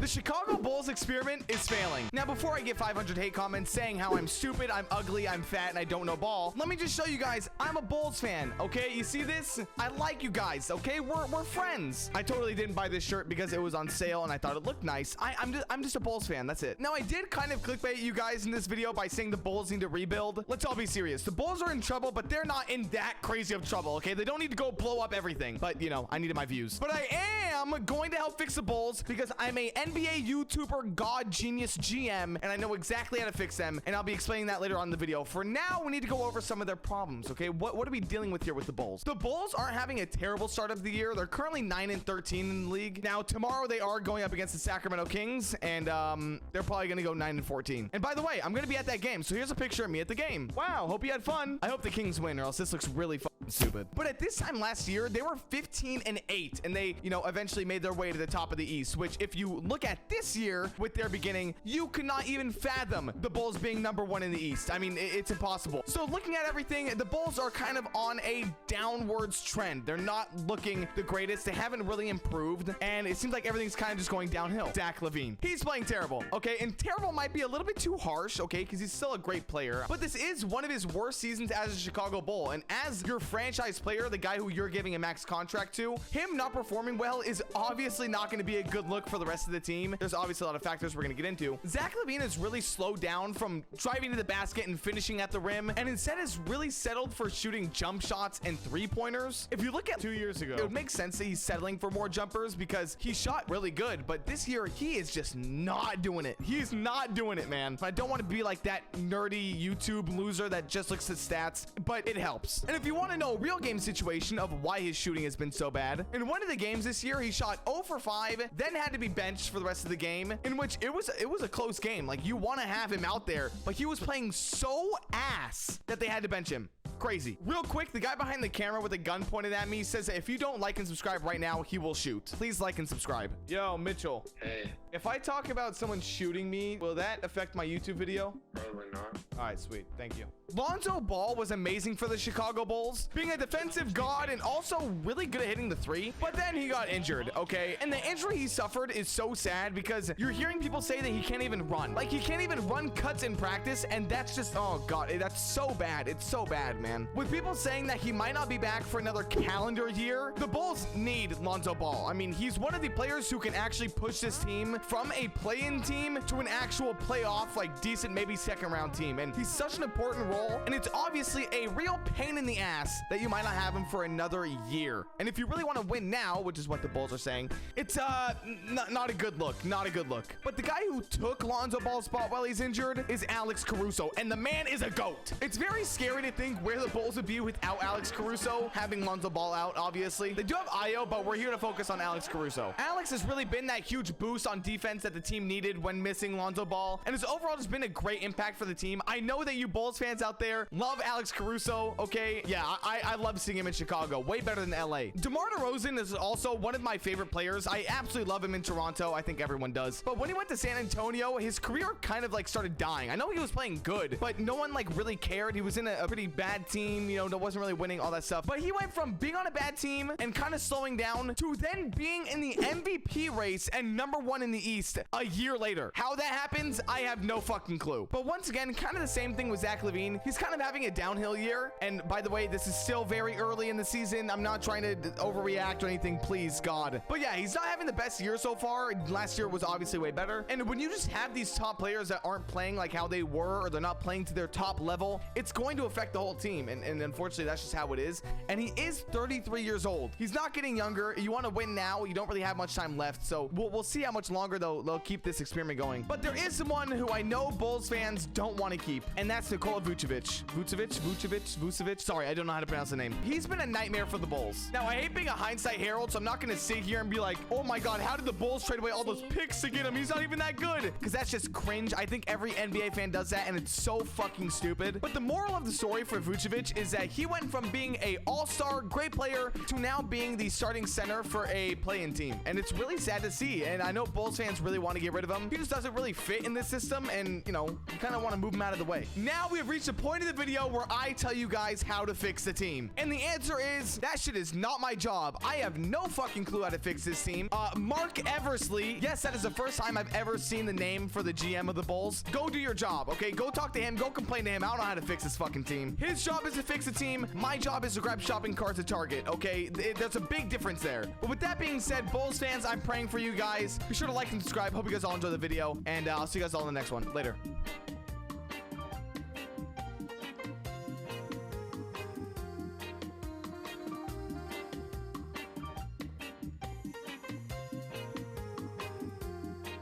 The Chicago Bulls experiment is failing. Now, before I get 500 hate comments saying how I'm stupid, I'm ugly, I'm fat, and I don't know ball, let me just show you guys I'm a Bulls fan, okay? You see this? I like you guys, okay? We're friends. I totally didn't buy this shirt because it was on sale and I thought it looked nice. I'm just a Bulls fan. That's it. Now, I did kind of clickbait you guys in this video by saying the Bulls need to rebuild. Let's all be serious. The Bulls are in trouble, but they're not in that crazy of trouble, okay? They don't need to go blow up everything. But, you know, I needed my views. But I am going to help fix the Bulls because I'm a NBA YouTuber god genius GM and I know exactly how to fix them, and I'll be explaining that later on in the video. For now, we need to go over some of their problems, okay? What are we dealing with here with the Bulls? The Bulls aren't having a terrible start of the year. They're currently 9-13 in the league. Now, tomorrow they are going up against the Sacramento Kings, and they're probably going to go 9-14. And by the way, I'm going to be at that game, so here's a picture of me at the game. Wow, hope you had fun. I hope the Kings win, or else this looks really fucking stupid. But at this time last year, they were 15-8, and they, you know, eventually made their way to the top of the East, which if you look at this year with their beginning, you could not even fathom the Bulls being number one in the East. I mean, it's impossible. So looking at everything, the Bulls are kind of on a downwards trend. They're not looking the greatest. They haven't really improved, and it seems like everything's kind of just going downhill. Zach Lavine, he's playing terrible, okay? And terrible might be a little bit too harsh, okay? Because he's still a great player, but this is one of his worst seasons as a Chicago Bull, and as your franchise player, the guy who you're giving a max contract to, him not performing well is obviously not going to be a good look for the rest of the team. There's obviously a lot of factors we're going to get into. Zach Lavine has really slowed down from driving to the basket and finishing at the rim, and instead has really settled for shooting jump shots and three-pointers. If you look at 2 years ago, it would make sense that he's settling for more jumpers because he shot really good, but this year he is just not doing it. He's not doing it, man. I don't want to be like that nerdy YouTube loser that just looks at stats, but it helps. And if you want to know a real game situation of why his shooting has been so bad, in one of the games this year, he shot 0 for 5, then had to be benched for the rest of the game, in which it was a close game. Like, you want to have him out there, but he was playing so ass that they had to bench him. Crazy. Real quick, the guy behind the camera with a gun pointed at me says that if you don't like and subscribe right now, he will shoot. Please like and subscribe. Yo, Mitchell. Hey. If I talk about someone shooting me, will that affect my YouTube video? Probably not. All right, sweet. Thank you. Lonzo Ball was amazing for the Chicago Bulls, being a defensive god and also really good at hitting the three, but then he got injured, okay? And the injury he suffered is so sad because you're hearing people say that he can't even run. Like, he can't even run cuts in practice, and that's just, oh God, that's so bad. It's so bad, man. With people saying that he might not be back for another calendar year, the Bulls need Lonzo Ball. I mean, he's one of the players who can actually push this team from a play-in team to an actual playoff, like decent, maybe second-round team. And he's such an important role, and it's obviously a real pain in the ass that you might not have him for another year. And if you really want to win now, which is what the Bulls are saying, it's not a good look. Not a good look. But the guy who took Lonzo Ball's spot while he's injured is Alex Caruso, and the man is a GOAT. It's very scary to think where the Bulls would be without Alex Caruso, having Lonzo Ball out, obviously. They do have Io, but we're here to focus on Alex Caruso. Alex has really been that huge boost on defense that the team needed when missing Lonzo Ball, and has overall just been a great impact for the team. I know that you Bulls fans out there love Alex Caruso, okay? Yeah, I love seeing him in Chicago. Way better than LA. Demar Derozan is also one of my favorite players. I absolutely love him in Toronto. I think everyone does. But when he went to San Antonio, his career kind of like started dying. I know he was playing good, but no one like really cared. He was in a pretty bad team, you know, that wasn't really winning, all that stuff. But he went from being on a bad team and kind of slowing down to then being in the MVP race and #1 in the East a year later. How that happens, I have no fucking clue. But once again, kind of the same thing with Zach Lavine. He's kind of having a downhill year. And by the way, this is still very early in the season. I'm not trying to overreact or anything, please, God. But yeah, he's not having the best year so far. Last year was obviously way better. And when you just have these top players that aren't playing like how they were, or they're not playing to their top level, it's going to affect the whole team. And unfortunately, that's just how it is. And he is 33 years old. He's not getting younger. You want to win now. You don't really have much time left. So we'll see how much longer they'll keep this experiment going. But there is someone who I know Bulls fans don't want to keep, and that's Nikola Vucevic. Vucevic. Sorry, I don't know how to pronounce the name. He's been a nightmare for the Bulls. Now, I hate being a hindsight herald, so I'm not going to sit here and be like, oh my God, how did the Bulls trade away all those picks to get him? He's not even that good. Because that's just cringe. I think every NBA fan does that, and it's so fucking stupid. But the moral of the story for Vucevic Vucevic is that he went from being a all-star great player to now being the starting center for a play-in team, and it's really sad to see. And I know Bulls fans really want to get rid of him. He just doesn't really fit in this system, and you know, you kind of want to move him out of the way. Now we have reached a point of the video where I tell you guys how to fix the team, and the answer is that shit is not my job. I have no fucking clue how to fix this team. Mark Eversley, yes, that is the first time I've ever seen the name for the GM of the Bulls. Go do your job, okay? Go talk to him. Go complain to him. I don't know how to fix this fucking team. His job is to fix the team. My job is to grab shopping carts at Target, okay? There's a big difference there. But with that being said, Bulls fans, I'm praying for you guys. Be sure to like and subscribe. Hope you guys all enjoy the video, and I'll see you guys all in the next one. Later.